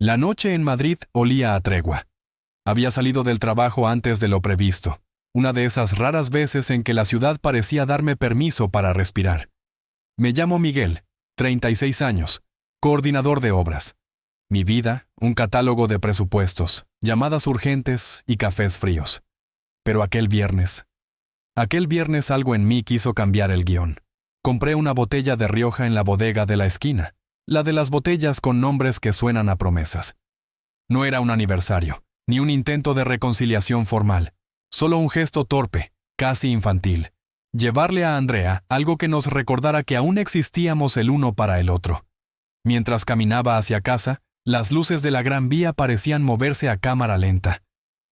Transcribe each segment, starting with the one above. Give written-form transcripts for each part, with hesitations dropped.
La noche en Madrid olía a tregua. Había salido del trabajo antes de lo previsto, una de esas raras veces en que la ciudad parecía darme permiso para respirar. Me llamo Miguel, 36 años, coordinador de obras. Mi vida, un catálogo de presupuestos, llamadas urgentes y cafés fríos. Pero aquel viernes algo en mí quiso cambiar el guión. Compré una botella de Rioja en la bodega de la esquina, la de las botellas con nombres que suenan a promesas. No era un aniversario, ni un intento de reconciliación formal, solo un gesto torpe, casi infantil. Llevarle a Andrea algo que nos recordara que aún existíamos el uno para el otro. Mientras caminaba hacia casa, las luces de la Gran Vía parecían moverse a cámara lenta.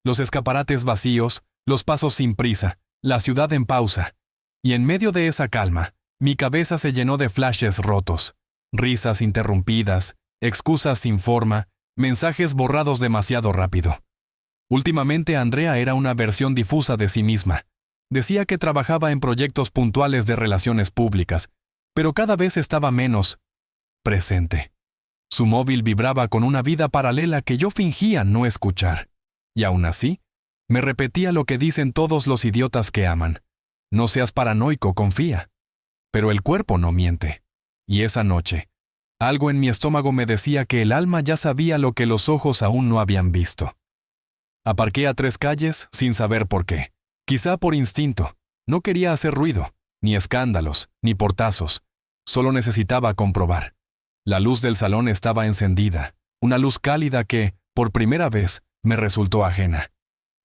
Los escaparates vacíos, los pasos sin prisa, la ciudad en pausa. Y en medio de esa calma, mi cabeza se llenó de flashes rotos, risas interrumpidas, excusas sin forma, mensajes borrados demasiado rápido. Últimamente Andrea era una versión difusa de sí misma. Decía que trabajaba en proyectos puntuales de relaciones públicas, pero cada vez estaba menos presente. Su móvil vibraba con una vida paralela que yo fingía no escuchar. Y aún así, me repetía lo que dicen todos los idiotas que aman. No seas paranoico, confía. Pero el cuerpo no miente. Y esa noche, algo en mi estómago me decía que el alma ya sabía lo que los ojos aún no habían visto. Aparqué a 3 calles sin saber por qué. Quizá por instinto. No quería hacer ruido, ni escándalos, ni portazos. Solo necesitaba comprobar. La luz del salón estaba encendida, una luz cálida que, por primera vez, me resultó ajena.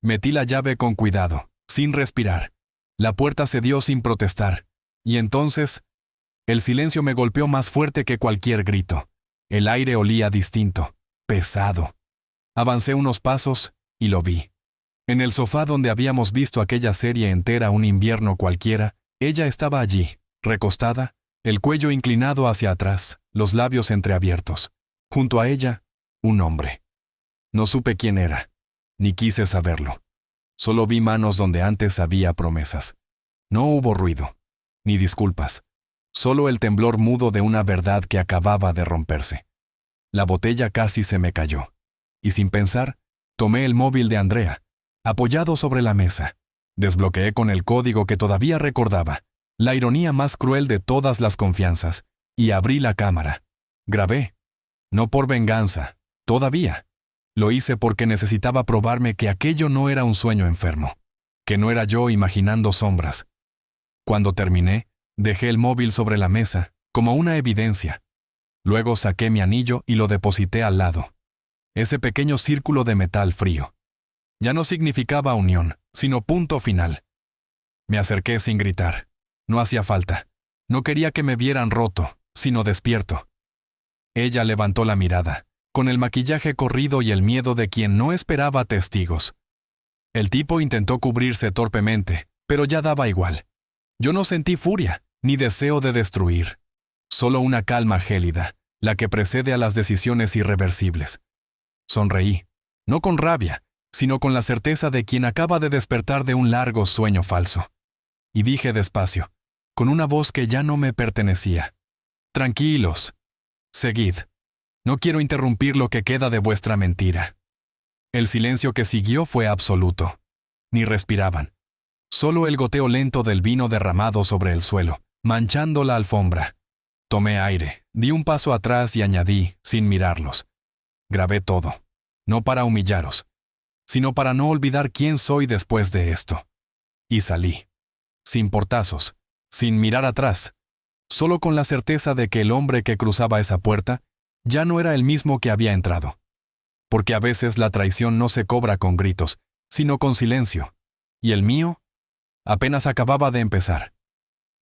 Metí la llave con cuidado, sin respirar. La puerta cedió sin protestar. Y entonces, el silencio me golpeó más fuerte que cualquier grito. El aire olía distinto, pesado. Avancé unos pasos y lo vi. En el sofá donde habíamos visto aquella serie entera un invierno cualquiera, ella estaba allí, recostada, el cuello inclinado hacia atrás, los labios entreabiertos. Junto a ella, un hombre. No supe quién era, ni quise saberlo. Solo vi manos donde antes había promesas. No hubo ruido, ni disculpas. Solo el temblor mudo de una verdad que acababa de romperse. La botella casi se me cayó. Y sin pensar, tomé el móvil de Andrea, apoyado sobre la mesa. Desbloqueé con el código que todavía recordaba, la ironía más cruel de todas las confianzas, y abrí la cámara. Grabé. No por venganza, todavía. Lo hice porque necesitaba probarme que aquello no era un sueño enfermo, que no era yo imaginando sombras. Cuando terminé, dejé el móvil sobre la mesa, como una evidencia. Luego saqué mi anillo y lo deposité al lado. Ese pequeño círculo de metal frío. Ya no significaba unión, sino punto final. Me acerqué sin gritar. No hacía falta. No quería que me vieran roto, sino despierto. Ella levantó la mirada, con el maquillaje corrido y el miedo de quien no esperaba testigos. El tipo intentó cubrirse torpemente, pero ya daba igual. Yo no sentí furia, ni deseo de destruir. Solo una calma gélida, la que precede a las decisiones irreversibles. Sonreí, no con rabia, sino con la certeza de quien acaba de despertar de un largo sueño falso. Y dije despacio, con una voz que ya no me pertenecía. Tranquilos. Seguid. No quiero interrumpir lo que queda de vuestra mentira. El silencio que siguió fue absoluto. Ni respiraban. Solo el goteo lento del vino derramado sobre el suelo, manchando la alfombra. Tomé aire, di un paso atrás y añadí, sin mirarlos. Grabé todo. No para humillaros, sino para no olvidar quién soy después de esto. Y salí. Sin portazos, sin mirar atrás, solo con la certeza de que el hombre que cruzaba esa puerta ya no era el mismo que había entrado. Porque a veces la traición no se cobra con gritos, sino con silencio. Y el mío apenas acababa de empezar.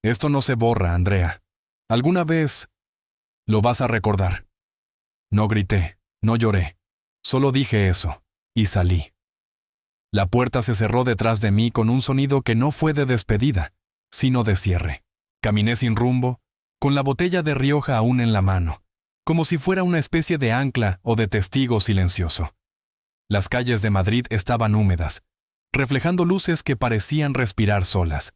Esto no se borra, Andrea. Alguna vez lo vas a recordar. No grité, no lloré. Solo dije eso, y salí. La puerta se cerró detrás de mí con un sonido que no fue de despedida, sino de cierre. Caminé sin rumbo, con la botella de Rioja aún en la mano, como si fuera una especie de ancla o de testigo silencioso. Las calles de Madrid estaban húmedas, reflejando luces que parecían respirar solas.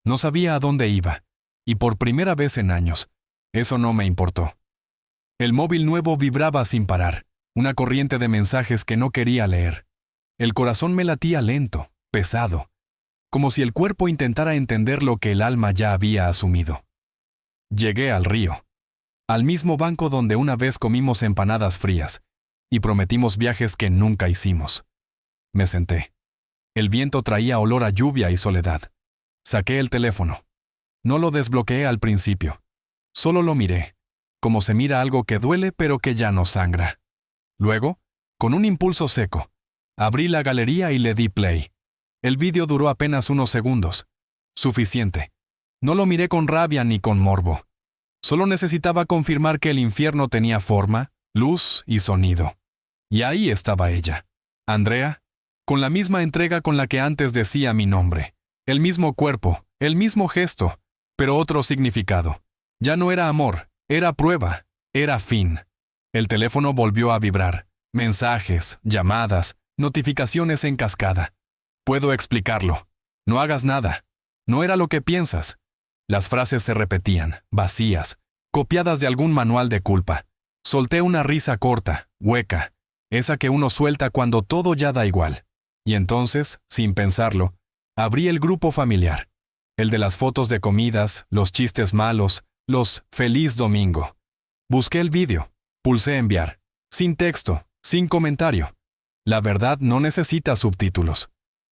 No sabía a dónde iba, y por primera vez en años, eso no me importó. El móvil nuevo vibraba sin parar. Una corriente de mensajes que no quería leer. El corazón me latía lento, pesado, como si el cuerpo intentara entender lo que el alma ya había asumido. Llegué al río, al mismo banco donde una vez comimos empanadas frías y prometimos viajes que nunca hicimos. Me senté. El viento traía olor a lluvia y soledad. Saqué el teléfono. No lo desbloqueé al principio. Solo lo miré, como se mira algo que duele pero que ya no sangra. Luego, con un impulso seco, abrí la galería y le di play. El vídeo duró apenas unos segundos. Suficiente. No lo miré con rabia ni con morbo. Solo necesitaba confirmar que el infierno tenía forma, luz y sonido. Y ahí estaba ella, Andrea, con la misma entrega con la que antes decía mi nombre. El mismo cuerpo, el mismo gesto, pero otro significado. Ya no era amor, era prueba, era fin. El teléfono volvió a vibrar. Mensajes, llamadas, notificaciones en cascada. Puedo explicarlo. No hagas nada. No era lo que piensas. Las frases se repetían, vacías, copiadas de algún manual de culpa. Solté una risa corta, hueca, esa que uno suelta cuando todo ya da igual. Y entonces, sin pensarlo, abrí el grupo familiar. El de las fotos de comidas, los chistes malos, los feliz domingo. Busqué el vídeo, pulsé enviar. Sin texto, sin comentario. La verdad no necesita subtítulos.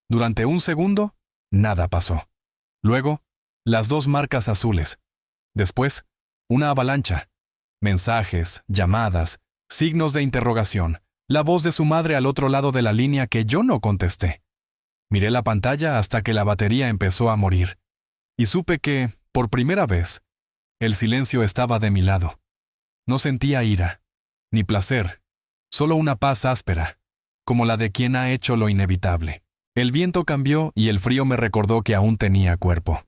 Durante un segundo, nada pasó. Luego, las dos marcas azules. Después, una avalancha. Mensajes, llamadas, signos de interrogación, la voz de su madre al otro lado de la línea que yo no contesté. Miré la pantalla hasta que la batería empezó a morir. Y supe que, por primera vez, el silencio estaba de mi lado. No sentía ira, ni placer, solo una paz áspera, como la de quien ha hecho lo inevitable. El viento cambió y el frío me recordó que aún tenía cuerpo.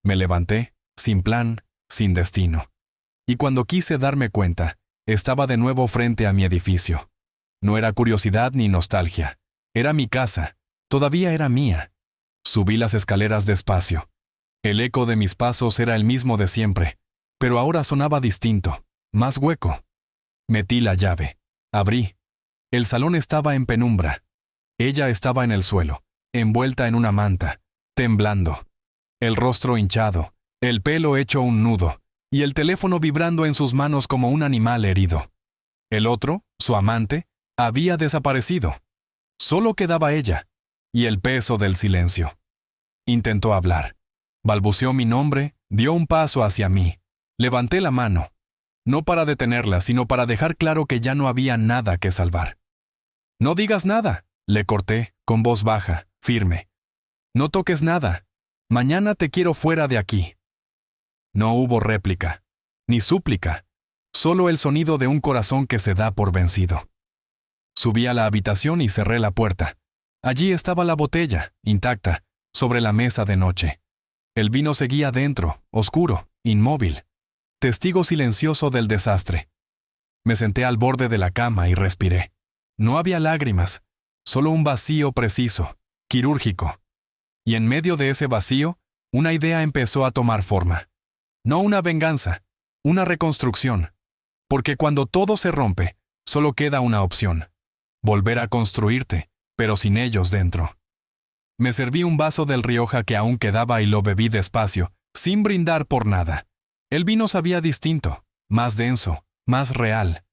Me levanté, sin plan, sin destino. Y cuando quise darme cuenta, estaba de nuevo frente a mi edificio. No era curiosidad ni nostalgia. Era mi casa. Todavía era mía. Subí las escaleras despacio. El eco de mis pasos era el mismo de siempre, pero ahora sonaba distinto, más hueco. Metí la llave. Abrí. El salón estaba en penumbra. Ella estaba en el suelo, envuelta en una manta, temblando. El rostro hinchado, el pelo hecho un nudo, y el teléfono vibrando en sus manos como un animal herido. El otro, su amante, había desaparecido. Solo quedaba ella, y el peso del silencio. Intentó hablar. Balbuceó mi nombre, dio un paso hacia mí. Levanté la mano, no para detenerla, sino para dejar claro que ya no había nada que salvar. No digas nada, le corté, con voz baja, firme. No toques nada. Mañana te quiero fuera de aquí. No hubo réplica, ni súplica, solo el sonido de un corazón que se da por vencido. Subí a la habitación y cerré la puerta. Allí estaba la botella, intacta, sobre la mesa de noche. El vino seguía dentro, oscuro, inmóvil, testigo silencioso del desastre. Me senté al borde de la cama y respiré. No había lágrimas, solo un vacío preciso, quirúrgico. Y en medio de ese vacío, una idea empezó a tomar forma. No una venganza, una reconstrucción. Porque cuando todo se rompe, solo queda una opción. Volver a construirte, pero sin ellos dentro. Me serví un vaso del Rioja que aún quedaba y lo bebí despacio, sin brindar por nada. El vino sabía distinto, más denso, más real.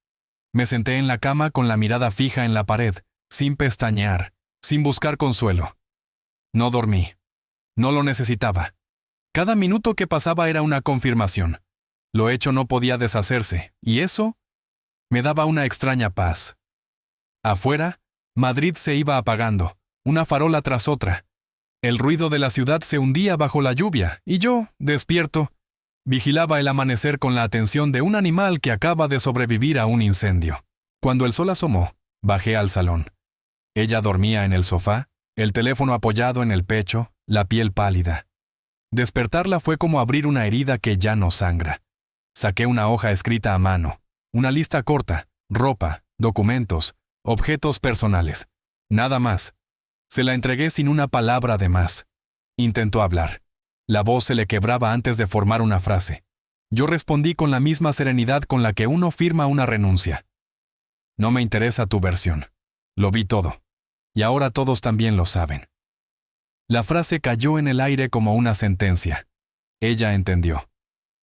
Me senté en la cama con la mirada fija en la pared, sin pestañear, sin buscar consuelo. No dormí. No lo necesitaba. Cada minuto que pasaba era una confirmación. Lo hecho no podía deshacerse, y eso me daba una extraña paz. Afuera, Madrid se iba apagando, una farola tras otra. El ruido de la ciudad se hundía bajo la lluvia, y yo, despierto, vigilaba el amanecer con la atención de un animal que acaba de sobrevivir a un incendio. Cuando el sol asomó, bajé al salón. Ella dormía en el sofá, el teléfono apoyado en el pecho, la piel pálida. Despertarla fue como abrir una herida que ya no sangra. Saqué una hoja escrita a mano, una lista corta, ropa, documentos, objetos personales. Nada más. Se la entregué sin una palabra de más. Intentó hablar. La voz se le quebraba antes de formar una frase. Yo respondí con la misma serenidad con la que uno firma una renuncia. No me interesa tu versión. Lo vi todo. Y ahora todos también lo saben. La frase cayó en el aire como una sentencia. Ella entendió.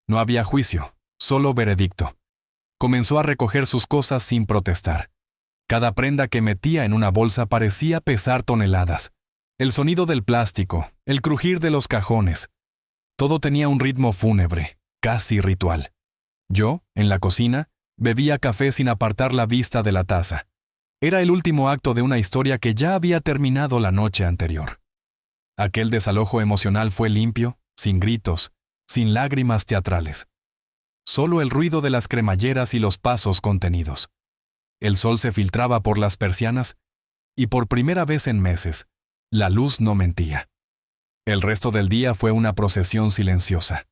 No había juicio, solo veredicto. Comenzó a recoger sus cosas sin protestar. Cada prenda que metía en una bolsa parecía pesar toneladas. El sonido del plástico, el crujir de los cajones. Todo tenía un ritmo fúnebre, casi ritual. Yo, en la cocina, bebía café sin apartar la vista de la taza. Era el último acto de una historia que ya había terminado la noche anterior. Aquel desalojo emocional fue limpio, sin gritos, sin lágrimas teatrales. Solo el ruido de las cremalleras y los pasos contenidos. El sol se filtraba por las persianas y por primera vez en meses, la luz no mentía. El resto del día fue una procesión silenciosa.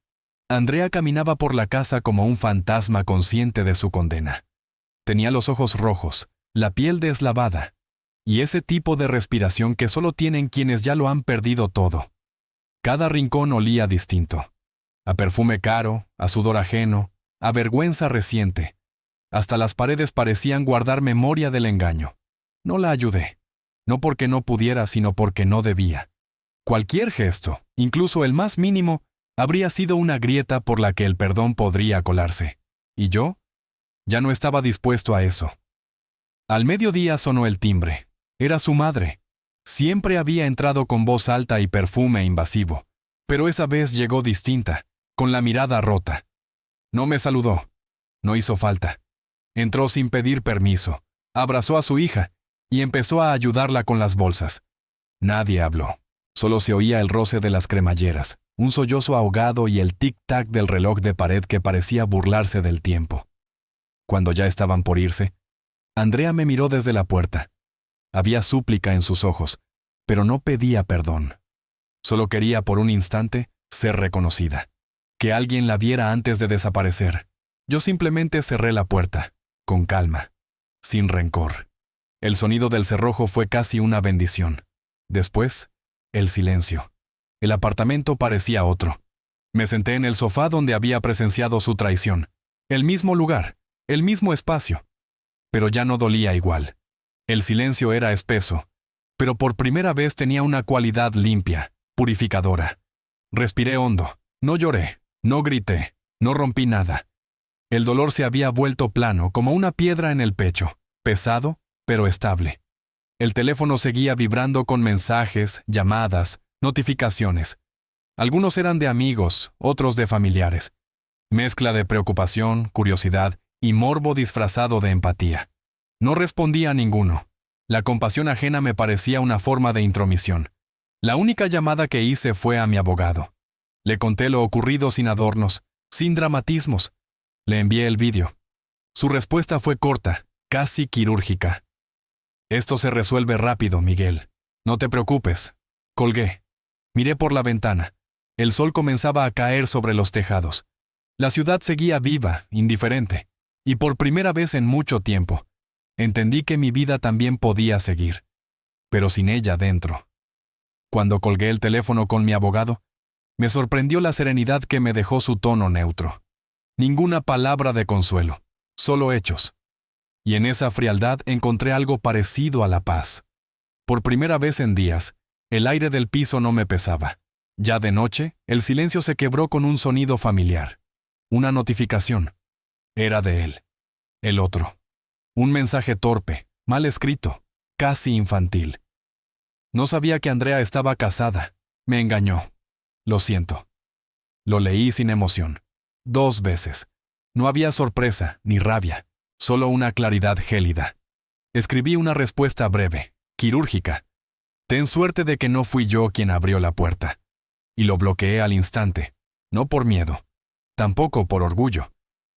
Andrea caminaba por la casa como un fantasma consciente de su condena. Tenía los ojos rojos, la piel deslavada, y ese tipo de respiración que solo tienen quienes ya lo han perdido todo. Cada rincón olía distinto. A perfume caro, a sudor ajeno, a vergüenza reciente. Hasta las paredes parecían guardar memoria del engaño. No la ayudé. No porque no pudiera, sino porque no debía. Cualquier gesto, incluso el más mínimo, habría sido una grieta por la que el perdón podría colarse. ¿Y yo? Ya no estaba dispuesto a eso. Al mediodía sonó el timbre. Era su madre. Siempre había entrado con voz alta y perfume invasivo, pero esa vez llegó distinta, con la mirada rota. No me saludó. No hizo falta. Entró sin pedir permiso, abrazó a su hija y empezó a ayudarla con las bolsas. Nadie habló. Solo se oía el roce de las cremalleras, un sollozo ahogado y el tic-tac del reloj de pared que parecía burlarse del tiempo. Cuando ya estaban por irse, Andrea me miró desde la puerta. Había súplica en sus ojos, pero no pedía perdón. Solo quería por un instante ser reconocida. Que alguien la viera antes de desaparecer. Yo simplemente cerré la puerta, con calma, sin rencor. El sonido del cerrojo fue casi una bendición. Después, el silencio. El apartamento parecía otro. Me senté en el sofá donde había presenciado su traición. El mismo lugar, el mismo espacio. Pero ya no dolía igual. El silencio era espeso, pero por primera vez tenía una cualidad limpia, purificadora. Respiré hondo, no lloré, no grité, no rompí nada. El dolor se había vuelto plano, como una piedra en el pecho, pesado, pero estable. El teléfono seguía vibrando con mensajes, llamadas, notificaciones. Algunos eran de amigos, otros de familiares. Mezcla de preocupación, curiosidad y morbo disfrazado de empatía. No respondía a ninguno. La compasión ajena me parecía una forma de intromisión. La única llamada que hice fue a mi abogado. Le conté lo ocurrido sin adornos, sin dramatismos. Le envié el vídeo. Su respuesta fue corta, casi quirúrgica. Esto se resuelve rápido, Miguel. No te preocupes. Colgué. Miré por la ventana. El sol comenzaba a caer sobre los tejados. La ciudad seguía viva, indiferente, y por primera vez en mucho tiempo, entendí que mi vida también podía seguir, pero sin ella dentro. Cuando colgué el teléfono con mi abogado, me sorprendió la serenidad que me dejó su tono neutro. Ninguna palabra de consuelo, solo hechos. Y en esa frialdad encontré algo parecido a la paz. Por primera vez en días, el aire del piso no me pesaba. Ya de noche, el silencio se quebró con un sonido familiar. Una notificación. Era de él. El otro. Un mensaje torpe, mal escrito, casi infantil. No sabía que Andrea estaba casada. Me engañó. Lo siento. Lo leí sin emoción. 2 veces. No había sorpresa ni rabia, solo una claridad gélida. Escribí una respuesta breve, quirúrgica. Ten suerte de que no fui yo quien abrió la puerta. Y lo bloqueé al instante, no por miedo, tampoco por orgullo,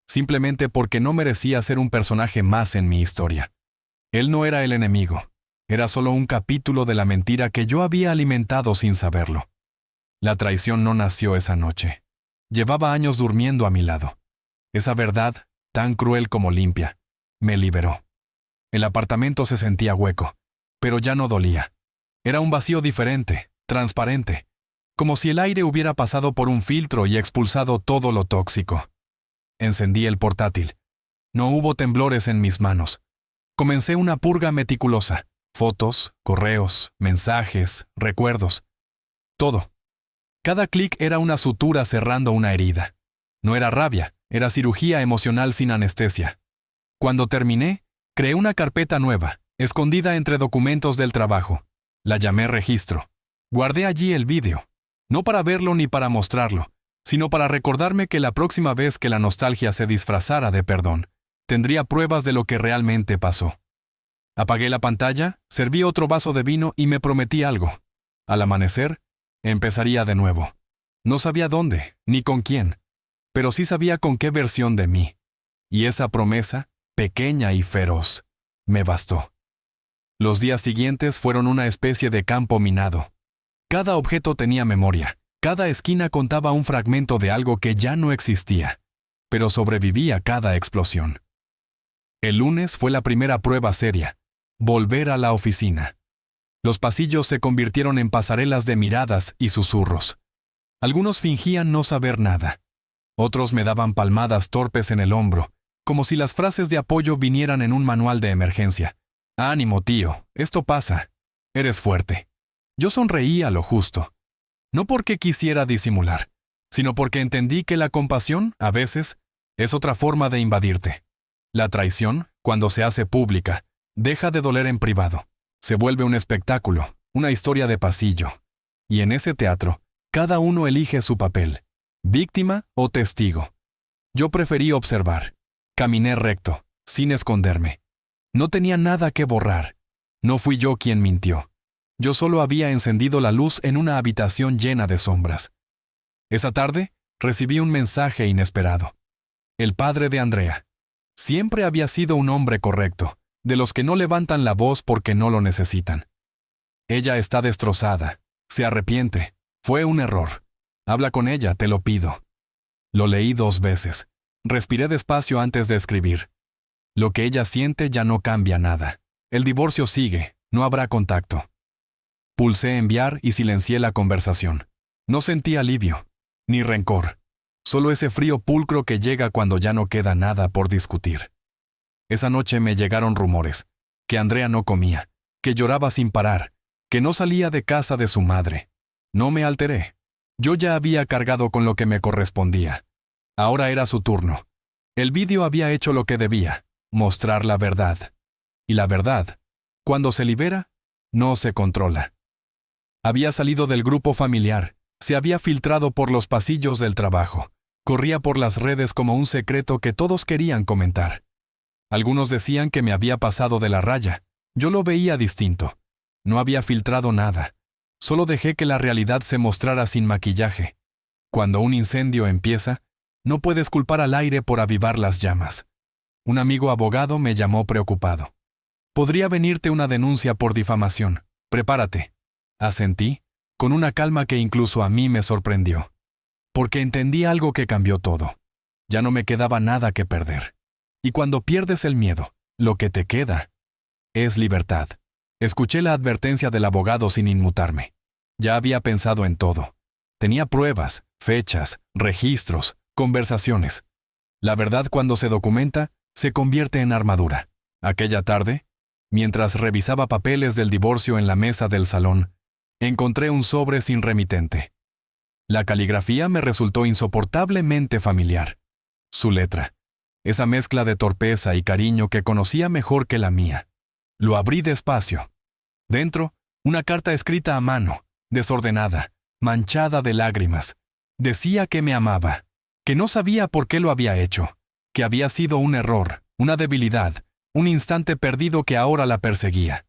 simplemente porque no merecía ser un personaje más en mi historia. Él no era el enemigo, era solo un capítulo de la mentira que yo había alimentado sin saberlo. La traición no nació esa noche. Llevaba años durmiendo a mi lado. Esa verdad, tan cruel como limpia, me liberó. El apartamento se sentía hueco, pero ya no dolía. Era un vacío diferente, transparente, como si el aire hubiera pasado por un filtro y expulsado todo lo tóxico. Encendí el portátil. No hubo temblores en mis manos. Comencé una purga meticulosa. Fotos, correos, mensajes, recuerdos. Todo. Cada clic era una sutura cerrando una herida. No era rabia, era cirugía emocional sin anestesia. Cuando terminé, creé una carpeta nueva, escondida entre documentos del trabajo. La llamé registro. Guardé allí el vídeo, no para verlo ni para mostrarlo, sino para recordarme que la próxima vez que la nostalgia se disfrazara de perdón, tendría pruebas de lo que realmente pasó. Apagué la pantalla, serví otro vaso de vino y me prometí algo. Al amanecer, empezaría de nuevo. No sabía dónde, ni con quién, pero sí sabía con qué versión de mí. Y esa promesa, pequeña y feroz, me bastó. Los días siguientes fueron una especie de campo minado. Cada objeto tenía memoria, cada esquina contaba un fragmento de algo que ya no existía, pero sobrevivía cada explosión. El lunes fue la primera prueba seria. Volver a la oficina. Los pasillos se convirtieron en pasarelas de miradas y susurros. Algunos fingían no saber nada. Otros me daban palmadas torpes en el hombro, como si las frases de apoyo vinieran en un manual de emergencia. «Ánimo, tío, esto pasa. Eres fuerte». Yo sonreí a lo justo. No porque quisiera disimular, sino porque entendí que la compasión, a veces, es otra forma de invadirte. La traición, cuando se hace pública, deja de doler en privado. Se vuelve un espectáculo, una historia de pasillo. Y en ese teatro, cada uno elige su papel, víctima o testigo. Yo preferí observar. Caminé recto, sin esconderme. No tenía nada que borrar. No fui yo quien mintió. Yo solo había encendido la luz en una habitación llena de sombras. Esa tarde, recibí un mensaje inesperado. El padre de Andrea. Siempre había sido un hombre correcto, de los que no levantan la voz porque no lo necesitan. Ella está destrozada, se arrepiente, fue un error. Habla con ella, te lo pido. Lo leí 2 veces. Respiré despacio antes de escribir. Lo que ella siente ya no cambia nada. El divorcio sigue, no habrá contacto. Pulsé enviar y silencié la conversación. No sentí alivio, ni rencor. Solo ese frío pulcro que llega cuando ya no queda nada por discutir. Esa noche me llegaron rumores, que Andrea no comía, que lloraba sin parar, que no salía de casa de su madre. No me alteré. Yo ya había cargado con lo que me correspondía. Ahora era su turno. El vídeo había hecho lo que debía, mostrar la verdad. Y la verdad, cuando se libera, no se controla. Había salido del grupo familiar, se había filtrado por los pasillos del trabajo, corría por las redes como un secreto que todos querían comentar. Algunos decían que me había pasado de la raya. Yo lo veía distinto. No había filtrado nada. Solo dejé que la realidad se mostrara sin maquillaje. Cuando un incendio empieza, no puedes culpar al aire por avivar las llamas. Un amigo abogado me llamó preocupado. Podría venirte una denuncia por difamación. Prepárate. Asentí, con una calma que incluso a mí me sorprendió. Porque entendí algo que cambió todo. Ya no me quedaba nada que perder. Y cuando pierdes el miedo, lo que te queda es libertad. Escuché la advertencia del abogado sin inmutarme. Ya había pensado en todo. Tenía pruebas, fechas, registros, conversaciones. La verdad, cuando se documenta, se convierte en armadura. Aquella tarde, mientras revisaba papeles del divorcio en la mesa del salón, encontré un sobre sin remitente. La caligrafía me resultó insoportablemente familiar. Su letra. Esa mezcla de torpeza y cariño que conocía mejor que la mía. Lo abrí despacio. Dentro, una carta escrita a mano, desordenada, manchada de lágrimas. Decía que me amaba, que no sabía por qué lo había hecho, que había sido un error, una debilidad, un instante perdido que ahora la perseguía.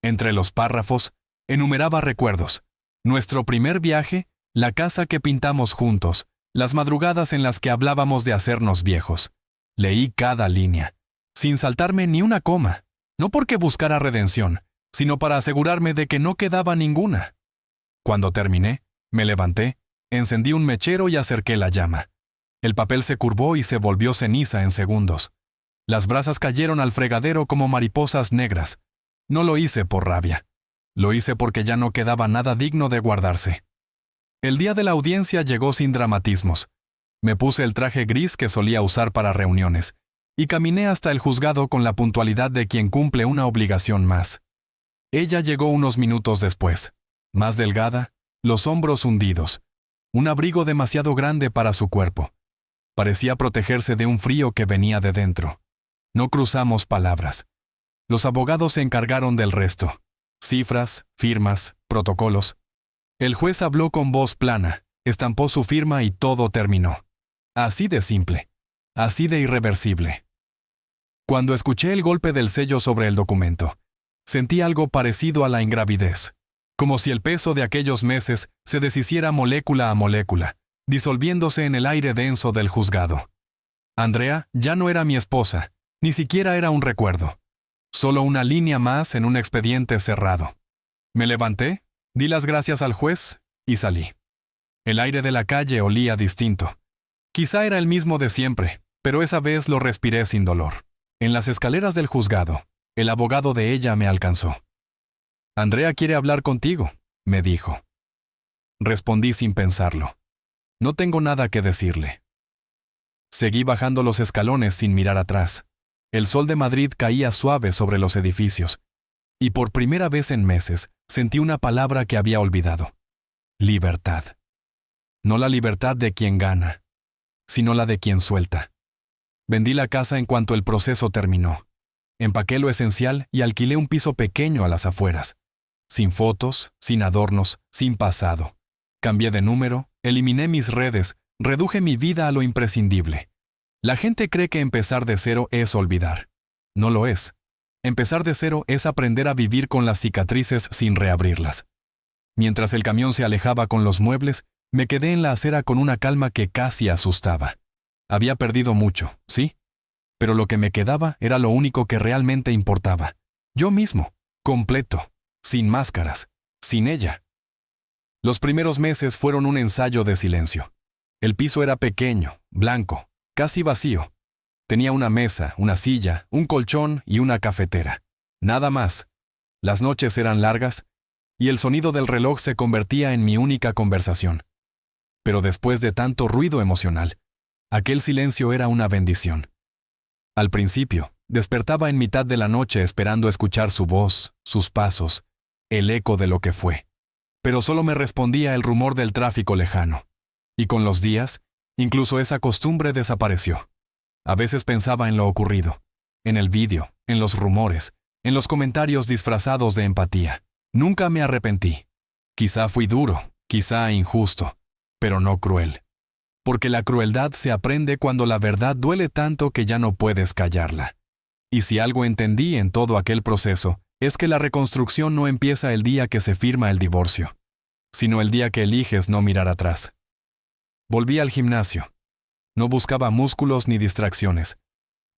Entre los párrafos, enumeraba recuerdos. Nuestro primer viaje, la casa que pintamos juntos, las madrugadas en las que hablábamos de hacernos viejos. Leí cada línea, sin saltarme ni una coma, no porque buscara redención, sino para asegurarme de que no quedaba ninguna. Cuando terminé, me levanté, encendí un mechero y acerqué la llama. El papel se curvó y se volvió ceniza en segundos. Las brasas cayeron al fregadero como mariposas negras. No lo hice por rabia. Lo hice porque ya no quedaba nada digno de guardarse. El día de la audiencia llegó sin dramatismos. Me puse el traje gris que solía usar para reuniones, y caminé hasta el juzgado con la puntualidad de quien cumple una obligación más. Ella llegó unos minutos después, más delgada, los hombros hundidos, un abrigo demasiado grande para su cuerpo. Parecía protegerse de un frío que venía de dentro. No cruzamos palabras. Los abogados se encargaron del resto. Cifras, firmas, protocolos. El juez habló con voz plana, estampó su firma y todo terminó. Así de simple, así de irreversible. Cuando escuché el golpe del sello sobre el documento, sentí algo parecido a la ingravidez, como si el peso de aquellos meses se deshiciera molécula a molécula, disolviéndose en el aire denso del juzgado. Andrea ya no era mi esposa, ni siquiera era un recuerdo. Solo una línea más en un expediente cerrado. Me levanté, di las gracias al juez y salí. El aire de la calle olía distinto. Quizá era el mismo de siempre, pero esa vez lo respiré sin dolor. En las escaleras del juzgado, el abogado de ella me alcanzó. «Andrea quiere hablar contigo», me dijo. Respondí sin pensarlo. No tengo nada que decirle. Seguí bajando los escalones sin mirar atrás. El sol de Madrid caía suave sobre los edificios. Y por primera vez en meses, sentí una palabra que había olvidado. Libertad. No la libertad de quien gana, sino la de quien suelta. Vendí la casa en cuanto el proceso terminó. Empaqué lo esencial y alquilé un piso pequeño a las afueras. Sin fotos, sin adornos, sin pasado. Cambié de número, eliminé mis redes, reduje mi vida a lo imprescindible. La gente cree que empezar de cero es olvidar. No lo es. Empezar de cero es aprender a vivir con las cicatrices sin reabrirlas. Mientras el camión se alejaba con los muebles, me quedé en la acera con una calma que casi asustaba. Había perdido mucho, sí, pero lo que me quedaba era lo único que realmente importaba. Yo mismo, completo, sin máscaras, sin ella. Los primeros meses fueron un ensayo de silencio. El piso era pequeño, blanco, casi vacío. Tenía una mesa, una silla, un colchón y una cafetera. Nada más. Las noches eran largas y el sonido del reloj se convertía en mi única conversación. Pero después de tanto ruido emocional, aquel silencio era una bendición. Al principio, despertaba en mitad de la noche esperando escuchar su voz, sus pasos, el eco de lo que fue. Pero solo me respondía el rumor del tráfico lejano. Y con los días, incluso esa costumbre desapareció. A veces pensaba en lo ocurrido, en el vídeo, en los rumores, en los comentarios disfrazados de empatía. Nunca me arrepentí. Quizá fui duro, quizá injusto, pero no cruel. Porque la crueldad se aprende cuando la verdad duele tanto que ya no puedes callarla. Y si algo entendí en todo aquel proceso, es que la reconstrucción no empieza el día que se firma el divorcio, sino el día que eliges no mirar atrás. Volví al gimnasio. No buscaba músculos ni distracciones.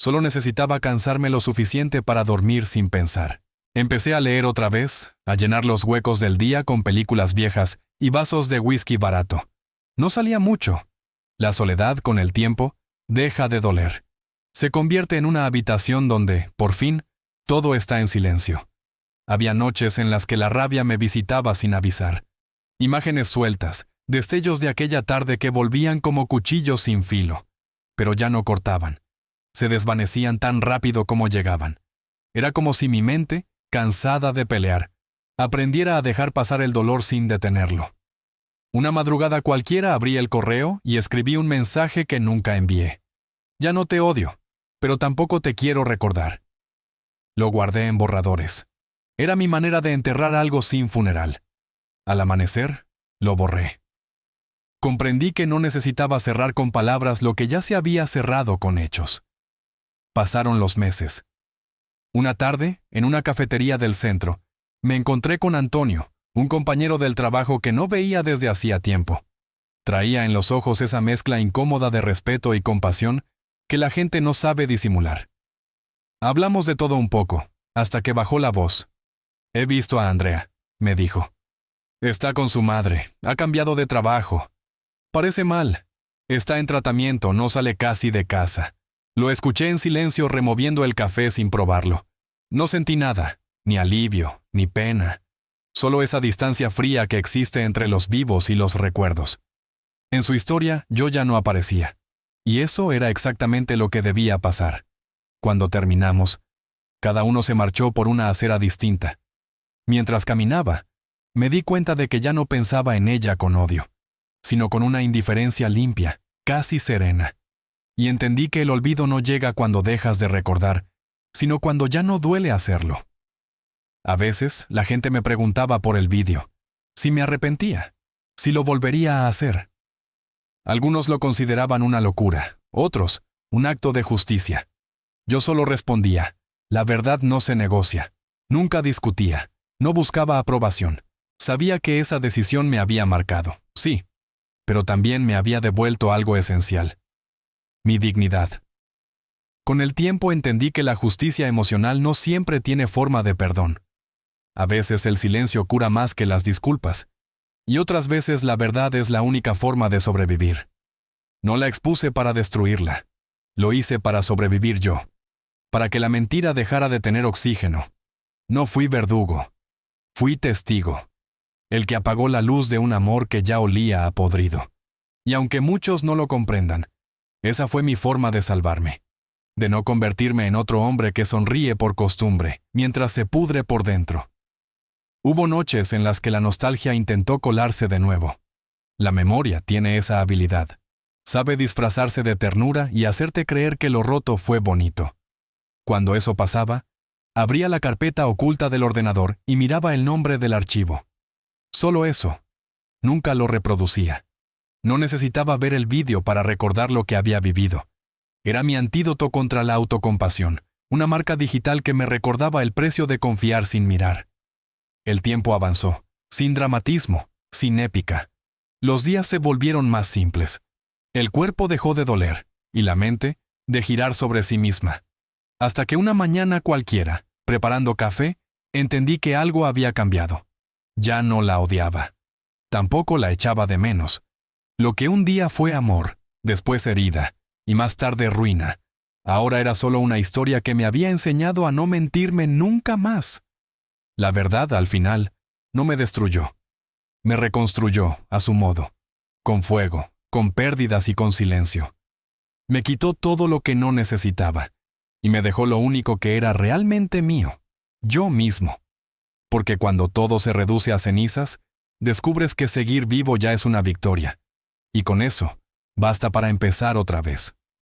Solo necesitaba cansarme lo suficiente para dormir sin pensar. Empecé a leer otra vez, a llenar los huecos del día con películas viejas y vasos de whisky barato. No salía mucho. La soledad, con el tiempo, deja de doler. Se convierte en una habitación donde, por fin, todo está en silencio. Había noches en las que la rabia me visitaba sin avisar. Imágenes sueltas, destellos de aquella tarde que volvían como cuchillos sin filo, pero ya no cortaban. Se desvanecían tan rápido como llegaban. Era como si mi mente, cansada de pelear, aprendiera a dejar pasar el dolor sin detenerlo. Una madrugada cualquiera abrí el correo y escribí un mensaje que nunca envié. Ya no te odio, pero tampoco te quiero recordar. Lo guardé en borradores. Era mi manera de enterrar algo sin funeral. Al amanecer, lo borré. Comprendí que no necesitaba cerrar con palabras lo que ya se había cerrado con hechos. Pasaron los meses. Una tarde, en una cafetería del centro, me encontré con Antonio, un compañero del trabajo que no veía desde hacía tiempo. Traía en los ojos esa mezcla incómoda de respeto y compasión que la gente no sabe disimular. Hablamos de todo un poco, hasta que bajó la voz. «He visto a Andrea», me dijo. «Está con su madre, ha cambiado de trabajo. Parece mal. Está en tratamiento, no sale casi de casa». Lo escuché en silencio removiendo el café sin probarlo. No sentí nada, ni alivio, ni pena. Solo esa distancia fría que existe entre los vivos y los recuerdos. En su historia yo ya no aparecía. Y eso era exactamente lo que debía pasar. Cuando terminamos, cada uno se marchó por una acera distinta. Mientras caminaba, me di cuenta de que ya no pensaba en ella con odio, sino con una indiferencia limpia, casi serena. Y entendí que el olvido no llega cuando dejas de recordar, sino cuando ya no duele hacerlo. A veces, la gente me preguntaba por el vídeo, si me arrepentía, si lo volvería a hacer. Algunos lo consideraban una locura, otros, un acto de justicia. Yo solo respondía, la verdad no se negocia. Nunca discutía, no buscaba aprobación. Sabía que esa decisión me había marcado, sí, pero también me había devuelto algo esencial: mi dignidad. Con el tiempo entendí que la justicia emocional no siempre tiene forma de perdón. A veces el silencio cura más que las disculpas, y otras veces la verdad es la única forma de sobrevivir. No la expuse para destruirla, lo hice para sobrevivir yo, para que la mentira dejara de tener oxígeno. No fui verdugo, fui testigo, el que apagó la luz de un amor que ya olía a podrido. Y aunque muchos no lo comprendan, esa fue mi forma de salvarme, de no convertirme en otro hombre que sonríe por costumbre, mientras se pudre por dentro. Hubo noches en las que la nostalgia intentó colarse de nuevo. La memoria tiene esa habilidad. Sabe disfrazarse de ternura y hacerte creer que lo roto fue bonito. Cuando eso pasaba, abría la carpeta oculta del ordenador y miraba el nombre del archivo. Solo eso. Nunca lo reproducía. No necesitaba ver el vídeo para recordar lo que había vivido. Era mi antídoto contra la autocompasión, una marca digital que me recordaba el precio de confiar sin mirar. El tiempo avanzó, sin dramatismo, sin épica. Los días se volvieron más simples. El cuerpo dejó de doler, y la mente, de girar sobre sí misma. Hasta que una mañana cualquiera, preparando café, entendí que algo había cambiado. Ya no la odiaba. Tampoco la echaba de menos. Lo que un día fue amor, después herida, y más tarde ruina, ahora era solo una historia que me había enseñado a no mentirme nunca más. La verdad, al final, no me destruyó. Me reconstruyó, a su modo, con fuego, con pérdidas y con silencio. Me quitó todo lo que no necesitaba, y me dejó lo único que era realmente mío, yo mismo. Porque cuando todo se reduce a cenizas, descubres que seguir vivo ya es una victoria. Y con eso, basta para empezar otra vez.